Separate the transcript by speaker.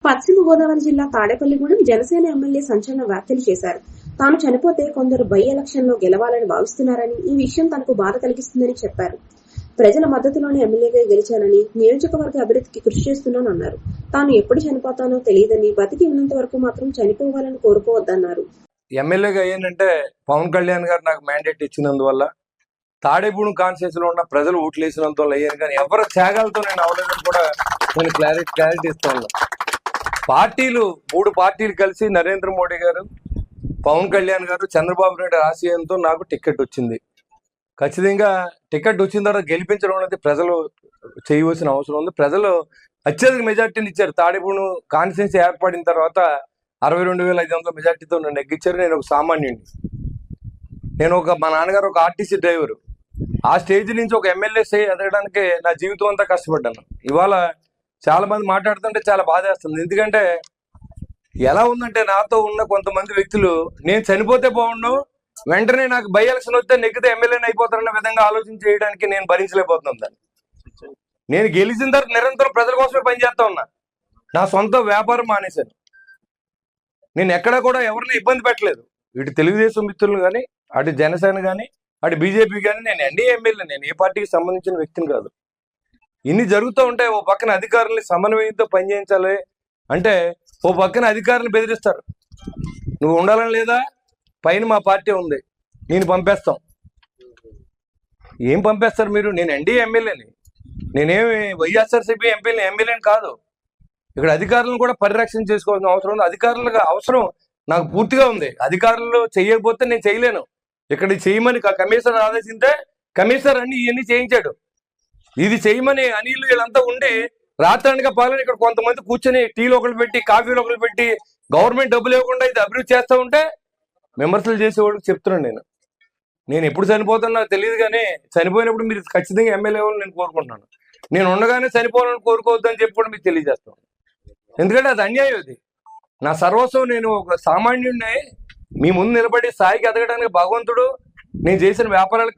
Speaker 1: పశ్చిమ గోదావరి జిల్లా తాడేపల్లిగూడెం జనసేన ఎమ్మెల్యే సంచలన వ్యాఖ్యలు చేశారు. తాను చనిపోతే కొందరు బై ఎలక్షన్ లో గెలవాలని భావిస్తున్నారని, ఈ విషయం తనకు బాధ కలిగిస్తుందని చెప్పారు. ప్రజల మద్దతులోనే ఎమ్మెల్యేగా గెలిచానని, నియోజకవర్గ అభివృద్ధికి కృషి చేస్తున్నానన్నారు. తాను ఎప్పుడు చనిపోతానో తెలియదని, బతికి ఉన్నంత వరకు మాత్రం చనిపోవాలని కోరుకోవద్దన్నారు.
Speaker 2: ఎమ్మెల్యేగా ఏంటంటే పవన్ కళ్యాణ్ గారు నాకు మ్యాండేట్ ఇచ్చినందువల్ల, తాడేపూడి కాన్స్టిట్యూన్సీలో ఉన్న ప్రజలు ఓట్లు వేసినందువల్ల అయ్యాను. కానీ ఎవరి త్యాగాలతో నేను అవ్వలేదని కూడా నేను క్లారిటీ ఇస్తాను. పార్టీలు 3 పార్టీలు కలిసి నరేంద్ర మోడీ గారు, పవన్ కళ్యాణ్ గారు, చంద్రబాబు నాయుడు ఆశయంతో నాకు టికెట్ వచ్చింది. ఖచ్చితంగా టికెట్ వచ్చిన తర్వాత గెలిపించడం అనేది ప్రజలు చేయవలసిన అవసరం ఉంది. ప్రజలు అత్యధిక మెజార్టీని ఇచ్చారు. తాడేపూడి కాన్స్టిట్యూన్సీ ఏర్పడిన తర్వాత 62,500 మెజార్టీతో నన్ను నెగ్గించారు. నేను ఒక సామాన్యుడిని. మా నాన్నగారు ఒక ఆర్టీసీ డ్రైవరు. ఆ స్టేజ్ నుంచి ఒక ఎమ్మెల్యే ఎదగడానికి నా జీవితం అంతా కష్టపడ్డాను. ఇవాళ చాలా మంది మాట్లాడుతుంటే చాలా బాధేస్తుంది. ఎందుకంటే ఎలా ఉందంటే, నాతో ఉన్న కొంతమంది వ్యక్తులు నేను చనిపోతే బాగుండు, వెంటనే నాకు బై ఎలక్షన్ వస్తే నెగ్గితే ఎమ్మెల్యేని అయిపోతారన్న విధంగా ఆలోచన చేయడానికి నేను భరించలేకపోతున్నాను దాన్ని. నేను గెలిచిన తర్వాత నిరంతరం ప్రజల కోసమే పనిచేస్తా ఉన్నా. నా సొంత వ్యాపారం మానేశాను. నేను ఎక్కడా కూడా ఎవరిని ఇబ్బంది పెట్టలేదు. ఇటు తెలుగుదేశం మిత్రులు కానీ, అటు జనసేన కానీ, అటు బీజేపీ కానీ. నేను ఎన్డీఏ ఎమ్మెల్యే, నేను ఏ పార్టీకి సంబంధించిన వ్యక్తిని కాదు. ఇన్ని జరుగుతూ ఉంటాయి. ఓ పక్కన అధికారుల్ని సమన్వయంతో పనిచేయించాలి అంటే, ఓ పక్కన అధికారులను బెదిరిస్తారు. నువ్వు ఉండాలని లేదా, పైన మా పార్టీ ఉంది, నేను పంపేస్తాం. ఏం పంపేస్తారు మీరు? నేను ఎన్డీఏ ఎమ్మెల్యేని, నేనేమి వైఎస్ఆర్సీపీ ఎమ్మెల్యేని కాదు. ఇక్కడ అధికారులను కూడా పరిరక్షణ చేసుకోవాల్సిన అవసరం ఉంది. అధికారులుగా అవసరం నాకు పూర్తిగా ఉంది. అధికారులు చేయకపోతే నేను చేయలేను. ఇక్కడ చేయమని కమిషనర్ ఆదేశింటే కమిషనర్ ఇవన్నీ చేయించాడు. ఇది చేయమని అనిల్ వీళ్ళంతా ఉండి రాత్రానిగా పాలన ఇక్కడ కొంతమంది కూర్చొని టీలు ఒకరు పెట్టి, కాఫీలు ఒకరు పెట్టి, గవర్నమెంట్ డబ్బులు ఇవ్వకుండా ఇది అభివృద్ధి చేస్తూ ఉంటే విమర్శలు చేసేవాళ్ళకి చెప్తున్నాను. నేను ఎప్పుడు చనిపోతున్నా తెలియదు, కానీ చనిపోయినప్పుడు మీరు ఖచ్చితంగా ఎమ్మెల్యే అవ్వాలని నేను కోరుకుంటున్నాను. నేను ఉండగానే చనిపోవాలని కోరుకోవద్దని చెప్పి కూడా మీకు తెలియజేస్తాను. ఎందుకంటే అది అన్యాయం. అది నా సర్వస్వం. నేను ఒక సామాన్యుడిని మీ ముందు నిలబడి స్థాయికి ఎదగడానికి భగవంతుడు నేను చేసిన వ్యాపారాలకు